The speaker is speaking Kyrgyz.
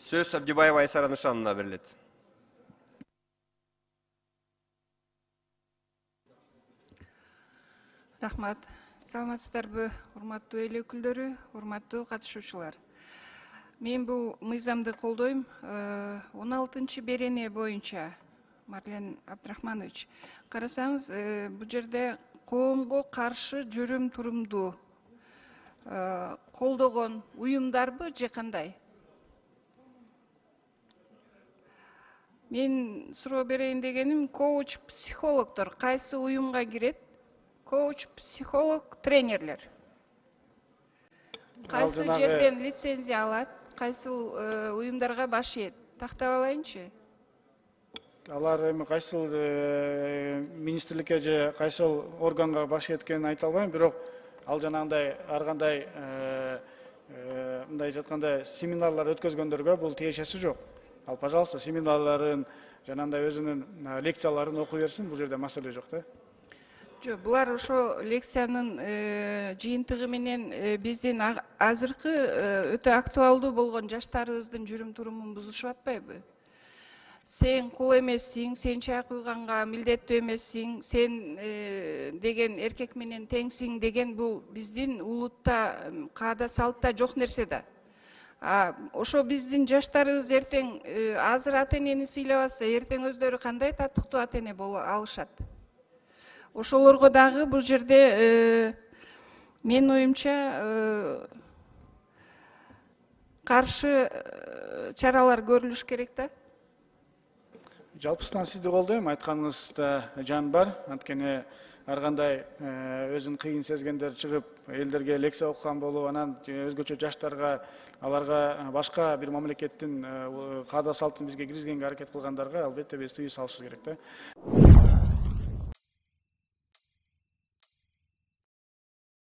Söz Абдибаева Айсара Нышановна берилет. Рахмат. Саламатсыздарбы, урматтуу эл өкүлдөрү, урматтуу катышуучулар. Мен бул мыйзамды колдойм. 16-берене боюнча, Марлен Абдрахманович, карасаңыз, бул жерде коомго каршы жүрүм турумду колдогон уюмдарбы же кандай? Мен суроо берейин дегеним, коуч психологдор кайсы уюмга кирет? Коуч, психолог, тренерлер. Кайсы жерден лицензия алат, кайсы уюмдарга баш ийет? Тактап алайынчы. Алар эми кайсыл министрликке же кайсыл органга баш ийеткенин айта албайм, бирок ал жанагындай ар кандай мындай жатканда семинарлар өткөзгөндөргө бул тиешеси жок. Ал, пожалуйста, семинарларын, жанагындай өзүнүн лекцияларын окуй берсин, бул жерде маселе жок да. Жок, булар ошо лекциянын жыйынтыгы менен биздин азыркы өтө актуалдуу болгон жаштарыбыздын жүрүм турумун бузушуп атпайбы? Сен кул эмессиң, сен чай куйганга милдеттүү эмессиң, сен деген эркек менен теңсиң деген бул биздин улутта, каада салтта жок нерсе да. Ошо биздин жаштарыбыз эртең азыр ата энени сыйлабаса, эртең өздөрү кандай татыктуу ата эне боло алышат? Ошолорго дагы бул жерде менин оюмча каршы чаралар көрүлүш керек да. Жалпысынан сизди колдойм, айтканыңызда жан бар. Анткени ар кандай өзүн кыйын сезгендер чыгып, элдерге лекция окуган болуп, анан өзгөчө жаштарга, аларга башка бир мамлекеттин каада салтын бизге киргизгенге аракет кылгандарга албетте биз тыюу салышыбыз керек да.